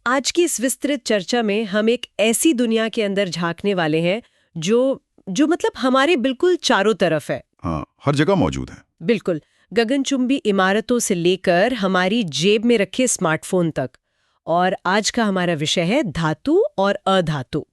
आज की इस विस्तृत चर्चा में हम एक ऐसी दुनिया के अंदर झांकने वाले हैं जो जो मतलब हमारे बिल्कुल चारों तरफ है। हाँ, हर जगह मौजूद है। बिल्कुल, गगनचुंबी इमारतों से लेकर हमारी जेब में रखे स्मार्टफोन तक। और आज का हमारा विषय है धातु और अधातु।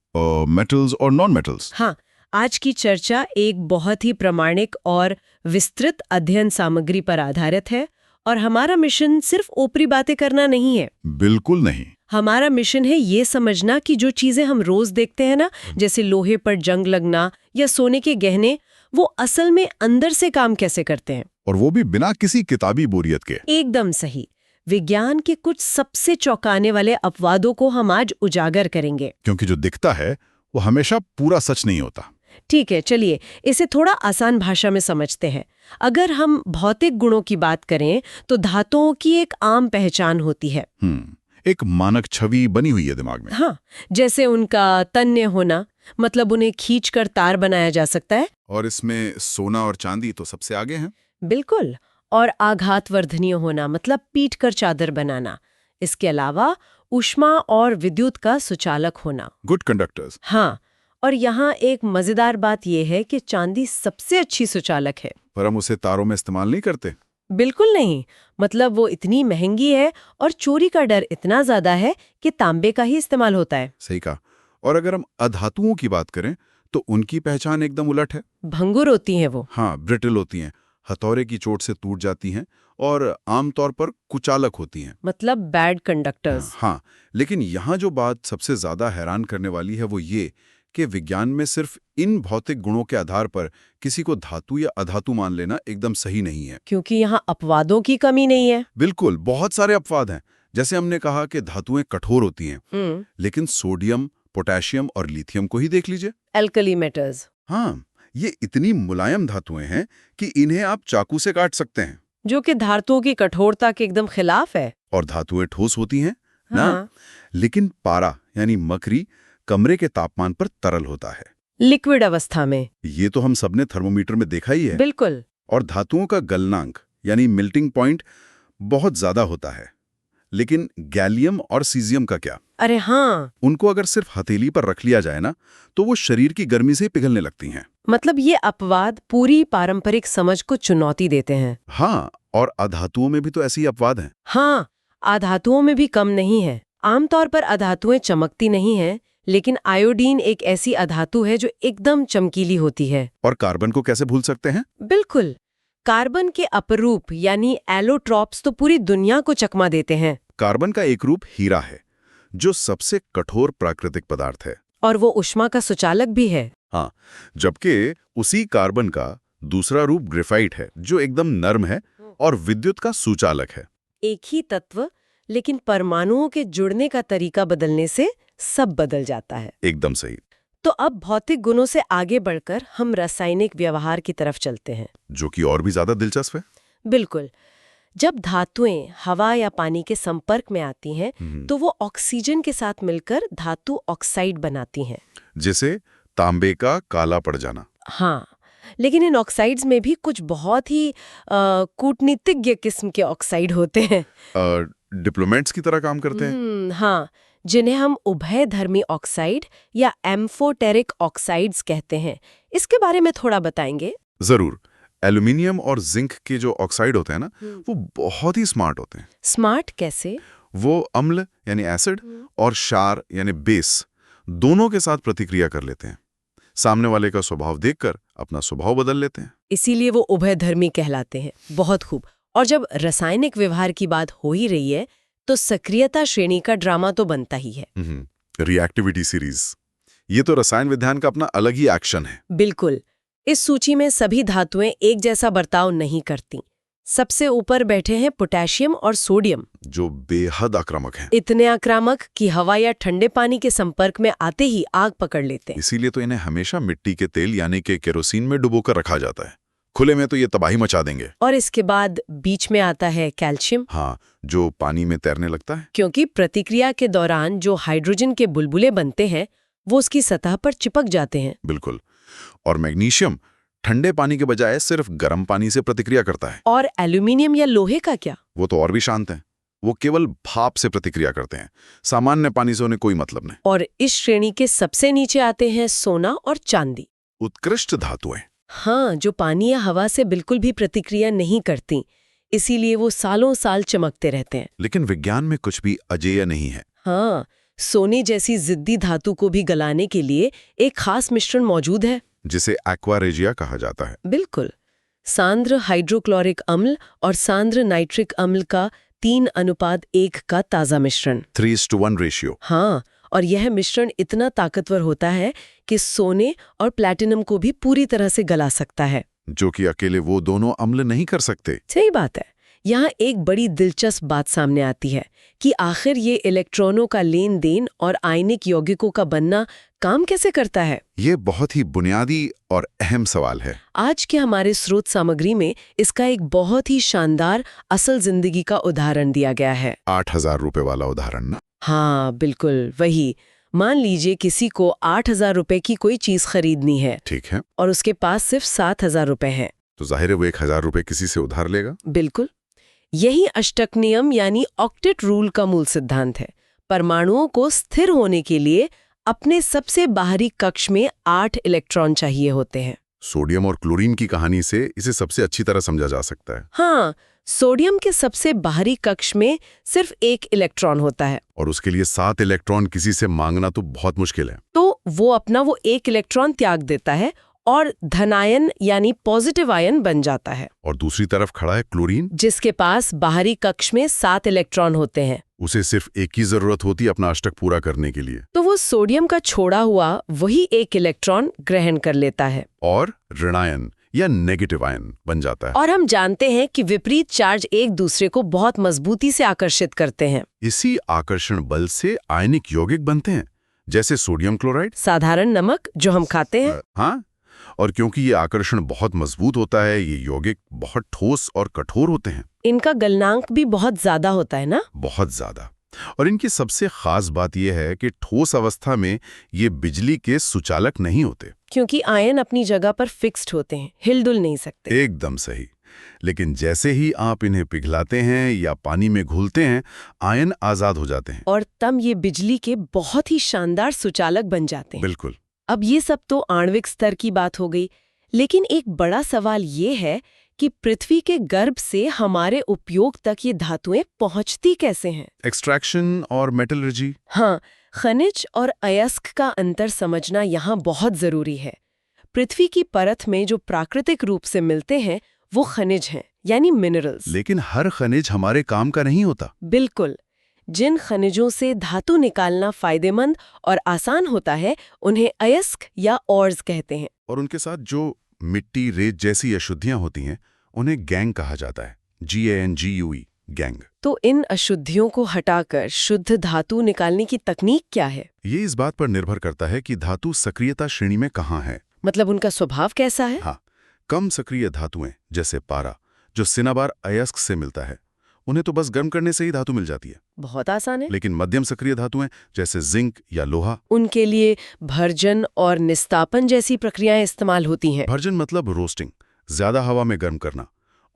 मेटल्स और नॉन मेटल्स। हाँ, आज की चर्चा एक बहुत ही प्रामाणिक और विस्तृत अध्ययन सामग्री पर आधारित है। और हमारा मिशन सिर्फ ऊपरी बातें करना नहीं है। बिल्कुल नहीं। हमारा मिशन है ये समझना कि जो चीजें हम रोज देखते हैं ना, जैसे लोहे पर जंग लगना या सोने के गहने, वो असल में अंदर से काम कैसे करते हैं। और वो भी बिना किसी किताबी बोरियत के। एकदम सही। विज्ञान के कुछ सबसे चौंकाने वाले अपवादों को हम आज उजागर करेंगे। क्योंकि जो दिखता है वो हमेशा पूरा सच नहीं होता। ठीक है, चलिए इसे थोड़ा आसान भाषा में समझते हैं। अगर हम भौतिक गुणों की बात करें तो धातुओं की एक आम पहचान होती है। एक मानक छवि बनी हुई है दिमाग में। हाँ, जैसे उनका तन्य होना, मतलब उन्हें खींचकर तार बनाया जा सकता है। और इसमें सोना और चांदी तो सबसे आगे हैं। बिल्कुल। और आघातवर्धनीय होना, मतलब पीट कर चादर बनाना। इसके अलावा ऊष्मा और विद्युत का सुचालक होना। Good conductors. हाँ, और यहाँ एक मजेदार बात यह है कि चांदी सबसे अच्छी सुचालक है। पर हम उसे तारों में इस्तेमाल नहीं करते। बिल्कुल नहीं, मतलब वो इतनी महंगी है और चोरी का डर इतना ज्यादा है कि तांबे का ही इस्तेमाल होता है। सही कहा। और अगर हम अधातुओं की बात करें तो उनकी पहचान एकदम उलट है। भंगुर होती हैं वो। हाँ, ब्रिटल होती हैं, हथौड़े की चोट से टूट जाती हैं और आमतौर पर कुचालक होती हैं। मतलब बैड कंडक्टर्स। हाँ, लेकिन यहाँ जो बात सबसे ज्यादा हैरान करने वाली है वो ये कि विज्ञान में सिर्फ इन भौतिक गुणों के आधार पर किसी को धातु या अधातु मान लेना एकदम सही नहीं है। क्योंकि यहाँ अपवादों की कमी नहीं है। बिल्कुल, बहुत सारे अपवाद हैं। जैसे हमने कहा कि धातुएं कठोर होती हैं, लेकिन सोडियम, पोटेशियम और लिथियम को ही देख लीजिए। Alkali metals. हाँ, ये इतनी मुलायम धातुएं हैं कि इन्हें आप चाकू से काट सकते हैं। जो कि धातुओं की कठोरता के एकदम खिलाफ है। और धातुएं ठोस होती हैं हाँ। ना, लेकिन पारा यानी मकरी कमरे के तापमान पर तरल होता है, लिक्विड अवस्था में। ये तो हम सबने थर्मोमीटर में देखा ही है। बिल्कुल। और धातुओं का गलनांक यानी मेल्टिंग पॉइंट बहुत ज्यादा होता है। लेकिन गैलियम और सीजियम का क्या? अरे हाँ, उनको अगर सिर्फ हथेली पर रख लिया जाए ना, तो वो शरीर की गर्मी से पिघलने लगती हैं। मतलब ये अपवाद पूरी पारंपरिक समझ को चुनौती देते हैं। हाँ, और अधातुओं में भी तो ऐसे ही अपवाद हैं। हाँ, अधातुओं में भी कम नहीं है। आमतौर पर अधातुएं चमकती नहीं हैं, लेकिन आयोडीन एक ऐसी अधातु है जो एकदम चमकीली होती है। और कार्बन को कैसे भूल सकते हैं? बिल्कुल। कार्बन के अपरूप यानी एलोट्रॉप्स तो पूरी दुनिया को चकमा देते हैं। कार्बन का एक रूप हीरा है, जो सबसे कठोर प्राकृतिक पदार्थ है। और वो ऊष्मा का सुचालक भी है। हाँ, जबकि उसी कार्बन का दूसरा रूप ग्रेफाइट है, जो एकदम नर्म है और विद्युत का सुचालक है। एक ही तत्व, लेकिन परमाणुओं के जुड़ने का तरीका बदलने से सब बदल जाता है। एकदम सही। तो अब भौतिक गुणों से आगे बढ़कर हम रासायनिक व्यवहार की तरफ चलते हैं, जो कि और भी ज्यादा दिलचस्प है। बिल्कुल। जब धातुएं हवा या पानी के संपर्क में आती हैं, तो वो ऑक्सीजन के साथ मिलकर धातु ऑक्साइड बनाती हैं। जैसे तांबे का काला पड़ जाना। हाँ, लेकिन इन ऑक्साइड्स में भी कुछ बहुत ही कूटनीतिज्ञ किस्म के ऑक्साइड होते हैं। डिप्लोमेट्स की तरह काम करते हैं। हाँ, जिन्हें हम उभयधर्मी ऑक्साइड या एम्फोटेरिक ऑक्साइड्स कहते हैं। इसके बारे में थोड़ा बताएंगे? जरूर। एल्यूमिनियम और जिंक के जो ऑक्साइड होते हैं ना, वो बहुत ही स्मार्ट होते हैं। स्मार्ट कैसे? वो अम्ल यानी एसिड और क्षार यानी बेस दोनों के साथ प्रतिक्रिया कर लेते हैं। सामने वाले का स्वभाव देखकर अपना स्वभाव बदल लेते हैं। इसीलिए वो उभयधर्मी कहलाते हैं। बहुत खूब। और जब रासायनिक व्यवहार की बात हो ही रही है, तो सक्रियता श्रेणी का ड्रामा तो बनता ही है। रिएक्टिविटी सीरीज, ये तो रसायन विज्ञान का अपना अलग ही एक्शन है। बिल्कुल। इस सूची में सभी धातुएं एक जैसा बर्ताव नहीं करती। सबसे ऊपर बैठे हैं पोटेशियम और सोडियम, जो बेहद आक्रामक हैं। इतने आक्रामक कि हवा या ठंडे पानी के संपर्क में आते ही आग पकड़ लेते हैं। इसीलिए तो इन्हें हमेशा मिट्टी के तेल यानी कि केरोसिन में डुबोकर रखा जाता है। खुले में तो ये तबाही मचा देंगे। और इसके बाद बीच में आता है कैल्शियम। हाँ, जो पानी में तैरने लगता है। क्योंकि प्रतिक्रिया के दौरान जो हाइड्रोजन के बुलबुले बनते हैं, वो उसकी सतह पर चिपक जाते हैं। बिल्कुल। और मैग्नीशियम ठंडे पानी के बजाय सिर्फ गर्म पानी से प्रतिक्रिया करता है। और एल्यूमिनियम या लोहे का क्या? वो तो और भी शांत है। वो केवल भाप से प्रतिक्रिया करते हैं। सामान्य पानी से उन्हें कोई मतलब नहीं। और इस श्रेणी के सबसे नीचे आते हैं सोना और चांदी। उत्कृष्ट धातुएं। हाँ, जो पानी या हवा से बिल्कुल भी प्रतिक्रिया नहीं करती, इसीलिए वो सालों साल चमकते रहते हैं। लेकिन विज्ञान में कुछ भी अजेय नहीं है। हाँ, सोने जैसी जिद्दी धातु को भी गलाने के लिए एक खास मिश्रण मौजूद है, जिसे एक्वा रेजिया कहा जाता है। बिल्कुल। सांद्र हाइड्रोक्लोरिक अम्ल और सांद्र नाइट्रिक अम्ल का 3:1 का ताज़ा मिश्रण। 3:1 रेशियो। हाँ, और यह मिश्रण इतना ताकतवर होता है कि सोने और प्लैटिनम को भी पूरी तरह से गला सकता है, जो कि अकेले वो दोनों अम्ल नहीं कर सकते। सही बात है। यहाँ एक बड़ी दिलचस्प बात सामने आती है कि आखिर ये इलेक्ट्रॉनों का लेन देन और आयनिक यौगिकों का बनना काम कैसे करता है। ये बहुत ही बुनियादी और अहम सवाल है। आज के हमारे स्रोत सामग्री में इसका एक बहुत ही शानदार असल जिंदगी का उदाहरण दिया गया है। 8,000 रुपए वाला उदाहरण ना? हाँ, बिल्कुल वही। मान लीजिए किसी को 8,000 रुपए की कोई चीज खरीदनी है, ठीक है। और उसके पास सिर्फ 7,000 रुपए हैं। तो जाहिर है वो 1,000 रुपए किसी से उधार लेगा। बिल्कुल, यही अष्टक नियम यानी ऑक्टेट रूल का मूल सिद्धांत है। परमाणुओं को स्थिर होने के लिए अपने सबसे बाहरी कक्ष में 8 इलेक्ट्रॉन चाहिए होते हैं। सोडियम और क्लोरीन की कहानी से इसे सबसे अच्छी तरह समझा जा सकता है। हाँ, सोडियम के सबसे बाहरी कक्ष में सिर्फ 1 इलेक्ट्रॉन होता है, और उसके लिए 7 इलेक्ट्रॉन किसी से मांगना तो बहुत मुश्किल है। तो वो 1 इलेक्ट्रॉन त्याग देता है और धनायन यानी पॉजिटिव आयन बन जाता है। और दूसरी तरफ खड़ा है क्लोरीन, जिसके पास बाहरी कक्ष में 7 इलेक्ट्रॉन होते हैं। उसे सिर्फ एक ही जरूरत होती है अपना अष्टक पूरा करने के लिए। तो वो सोडियम का छोड़ा हुआ वही 1 इलेक्ट्रॉन ग्रहण कर लेता है और ऋणायन या नेगेटिव आयन बन जाता है। और हम जानते हैं कि विपरीत चार्ज एक दूसरे को बहुत मजबूती से आकर्षित करते हैं। इसी आकर्षण बल से आयनिक यौगिक बनते हैं, जैसे सोडियम क्लोराइड, साधारण नमक जो हम खाते हैं। हाँ, और क्योंकि ये आकर्षण बहुत मजबूत होता है, ये यौगिक बहुत ठोस और कठोर होते हैं। इनका गलनांक भी बहुत ज्यादा होता है ना? बहुत ज्यादा। और इनकी सबसे खास बात यह है कि ठोस अवस्था में ये बिजली के सुचालक नहीं होते, क्योंकि आयन अपनी जगह पर फिक्स्ड होते हैं, हिलडुल नहीं सकते। एकदम सही। लेकिन जैसे ही आप इन्हें पिघलाते हैं या पानी में घुलते हैं, आयन आजाद हो जाते हैं और तब ये बिजली के बहुत ही शानदार सुचालक बन जाते हैं। बिल्कुल। अब ये सब तो आणविक स्तर की बात हो गई, लेकिन एक बड़ा सवाल ये है कि पृथ्वी के गर्भ से हमारे उपयोग तक ये धातुएं पहुंचती कैसे हैं? एक्सट्रैक्शन और मेटलर्जी। हाँ, खनिज और अयस्क का अंतर समझना यहाँ बहुत जरूरी है। पृथ्वी की परत में जो प्राकृतिक रूप से मिलते हैं वो खनिज हैं, यानी मिनरल्स। लेकिन हर खनिज हमारे काम का नहीं होता। बिल्कुल। जिन खनिजों से धातु निकालना फायदेमंद और आसान होता है उन्हें अयस्क या ऑर्स कहते हैं। और उनके साथ जो मिट्टी, रेत जैसी अशुद्धियां होती हैं, उन्हें गैंग कहा जाता है। GANGUE, gang. तो इन अशुद्धियों को हटाकर शुद्ध धातु निकालने की तकनीक क्या है? ये इस बात पर निर्भर करता है कि धातु सक्रियता श्रेणी में कहाँ है। मतलब उनका स्वभाव कैसा है? हाँ, कम सक्रिय धातुएं जैसे पारा, जो सिनाबार अयस्क से मिलता है, उन्हें तो बस गर्म करने से ही धातु मिल जाती है। बहुत आसान है। लेकिन मध्यम सक्रिय धातुएं जैसे जिंक या लोहा, उनके लिए भर्जन और निस्तापन जैसी प्रक्रियाएं इस्तेमाल होती हैं। भर्जन मतलब रोस्टिंग, ज्यादा हवा में गर्म करना,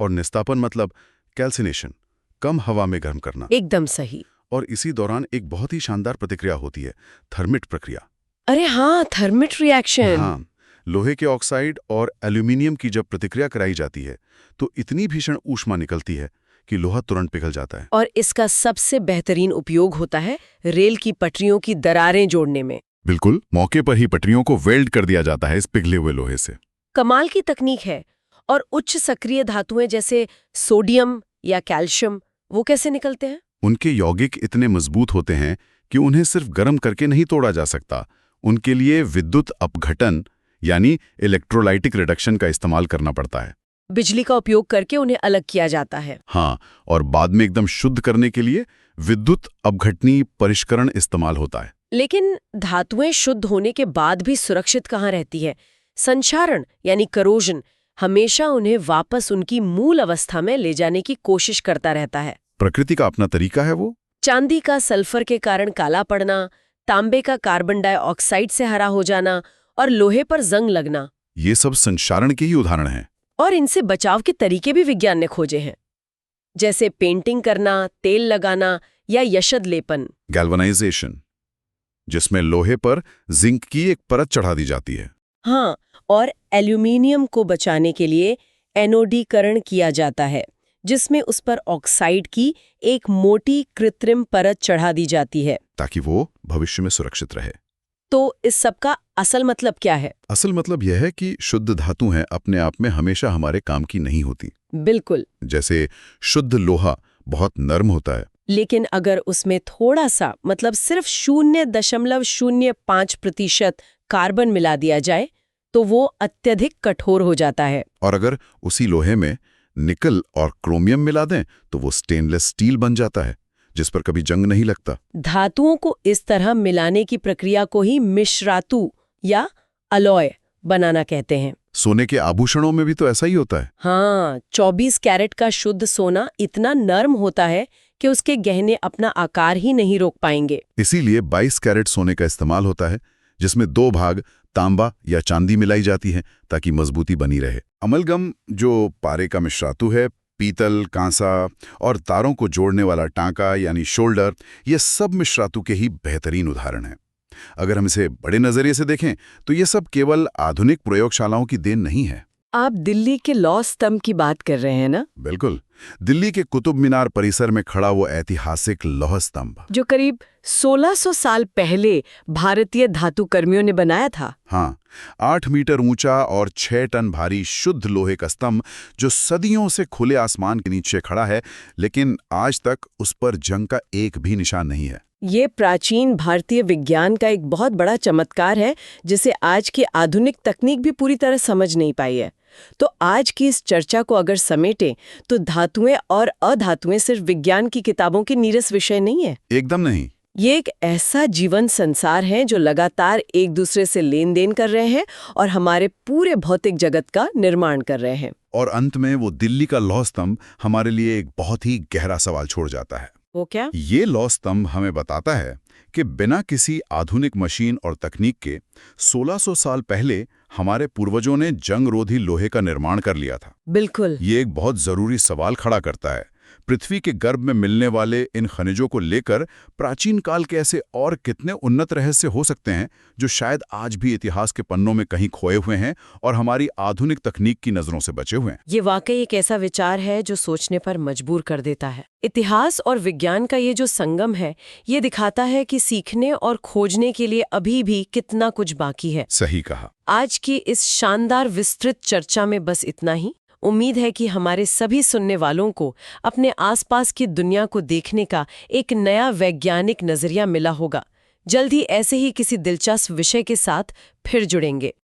और निस्तापन मतलब कैल्सिनेशन, कम हवा में गर्म करना। एकदम सही। और इसी दौरान एक बहुत ही शानदार प्रतिक्रिया होती है, थर्मिट प्रक्रिया। अरे हाँ, थर्मिट रिएक्शन। हाँ, लोहे के ऑक्साइड और एल्यूमिनियम की जब प्रतिक्रिया कराई जाती है तो इतनी भीषण ऊष्मा निकलती है कि लोहा तुरंत पिघल जाता है। और इसका सबसे बेहतरीन उपयोग होता है रेल की पटरियों की दरारें जोड़ने में। बिल्कुल, मौके पर ही पटरियों को वेल्ड कर दिया जाता है इस पिघले हुए लोहे से। कमाल की तकनीक है। और उच्च सक्रिय धातुएं जैसे सोडियम या कैल्शियम, वो कैसे निकलते हैं? उनके यौगिक इतने मजबूत होते हैं कि उन्हें सिर्फ गर्म करके नहीं तोड़ा जा सकता। उनके लिए विद्युत अपघटन यानी इलेक्ट्रोलाइटिक रिडक्शन का इस्तेमाल करना पड़ता है। बिजली का उपयोग करके उन्हें अलग किया जाता है। हाँ, और बाद में एकदम शुद्ध करने के लिए विद्युत अपघटनी परिष्करण इस्तेमाल होता है। लेकिन धातुएं शुद्ध होने के बाद भी सुरक्षित कहाँ रहती है? संक्षारण यानी करोजन हमेशा उन्हें वापस उनकी मूल अवस्था में ले जाने की कोशिश करता रहता है। प्रकृति का अपना तरीका है वो। चांदी का सल्फर के कारण काला पड़ना, तांबे का कार्बन डाइऑक्साइड से हरा हो जाना और लोहे पर जंग लगना, ये सब संक्षारण के ही उदाहरण हैं। और इनसे बचाव के तरीके भी विज्ञान ने खोजे हैं। जैसे पेंटिंग करना, तेल लगाना या यशद लेपन। गैल्वनाइजेशन, जिसमें लोहे पर जिंक की एक परत चढ़ा दी जाती है। हाँ, और एल्यूमीनियम को बचाने के लिए एनोडीकरण किया जाता है, जिसमें उस पर ऑक्साइड की एक मोटी कृत्रिम परत चढ़ा दी जाती है। ताकि वो भविष्य में सुरक्षित रहे। तो इस सब का असल मतलब क्या है? असल मतलब यह है कि शुद्ध धातु हैं अपने आप में हमेशा हमारे काम की नहीं होती। बिल्कुल। जैसे शुद्ध लोहा बहुत नर्म होता है, लेकिन अगर उसमें थोड़ा सा मतलब सिर्फ 0.05% कार्बन मिला दिया जाए तो वो अत्यधिक कठोर हो जाता है। और अगर उसी लोहे में निकल और क्रोमियम मिला दें तो वो स्टेनलेस स्टील बन जाता है, जिस पर कभी जंग नहीं लगता। धातुओं को इस तरह मिलाने की प्रक्रिया को ही मिश्रातु या अलॉय बनाना कहते हैं। सोने के आभूषणों में भी तो ऐसा ही होता है। हाँ, 24 कैरेट का शुद्ध सोना इतना नर्म होता है कि उसके गहने अपना आकार ही नहीं रोक पाएंगे। इसीलिए 22 कैरेट सोने का इस्तेमाल होता है, जिसमें 2 भाग तांबा या चांदी मिलाई जाती है ताकि मजबूती बनी रहे। अमलगम जो पारे का मिश्रातु है, पीतल, कांसा और तारों को जोड़ने वाला टांका यानी शोल्डर, ये सब मिश्रातु के ही बेहतरीन उदाहरण हैं। अगर हम इसे बड़े नजरिए से देखें तो ये सब केवल आधुनिक प्रयोगशालाओं की देन नहीं है। आप दिल्ली के लौह स्तंभ की बात कर रहे हैं ना? बिल्कुल। दिल्ली के कुतुब मीनार परिसर में खड़ा वो ऐतिहासिक लौह स्तंभ, जो करीब 1600 साल पहले भारतीय धातु कर्मियों ने बनाया था। हाँ, 8 मीटर ऊंचा और 6 टन भारी शुद्ध लोहे का स्तंभ जो सदियों से खुले आसमान के नीचे खड़ा है, लेकिन आज तक उस पर जंग का एक भी निशान नहीं है। ये प्राचीन भारतीय विज्ञान का एक बहुत बड़ा चमत्कार है, जिसे आज की आधुनिक तकनीक भी पूरी तरह समझ नहीं पाई है। तो आज की इस चर्चा को अगर समेटें तो धातुएं और अधातुएं सिर्फ विज्ञान की किताबों के नीरस विषय नहीं है। एकदम नहीं। ये एक ऐसा जीवन संसार है जो लगातार एक दूसरे से लेन देन कर रहे हैं और हमारे पूरे भौतिक जगत का निर्माण कर रहे हैं। और अंत में वो दिल्ली का लौह स्तंभ हमारे लिए एक बहुत ही गहरा सवाल छोड़ जाता है। वो क्या? ये लौह स्तंभ हमें बताता है कि बिना किसी आधुनिक मशीन और तकनीक के 1600 साल पहले हमारे पूर्वजों ने जंगरोधी लोहे का निर्माण कर लिया था। बिल्कुल। ये एक बहुत जरूरी सवाल खड़ा करता है। पृथ्वी के गर्भ में मिलने वाले इन खनिजों को लेकर प्राचीन काल के ऐसे और कितने उन्नत रहस्य हो सकते हैं जो शायद आज भी इतिहास के पन्नों में कहीं खोए हुए हैं और हमारी आधुनिक तकनीक की नजरों से बचे हुए हैं। ये वाकई एक ऐसा विचार है जो सोचने पर मजबूर कर देता है। इतिहास और विज्ञान का ये जो संगम है, ये दिखाता है कि सीखने और खोजने के लिए अभी भी कितना कुछ बाकी है। सही कहा। आज की इस शानदार विस्तृत चर्चा में बस इतना ही। उम्मीद है कि हमारे सभी सुनने वालों को अपने आसपास की दुनिया को देखने का एक नया वैज्ञानिक नजरिया मिला होगा। जल्द ही ऐसे ही किसी दिलचस्प विषय के साथ फिर जुड़ेंगे।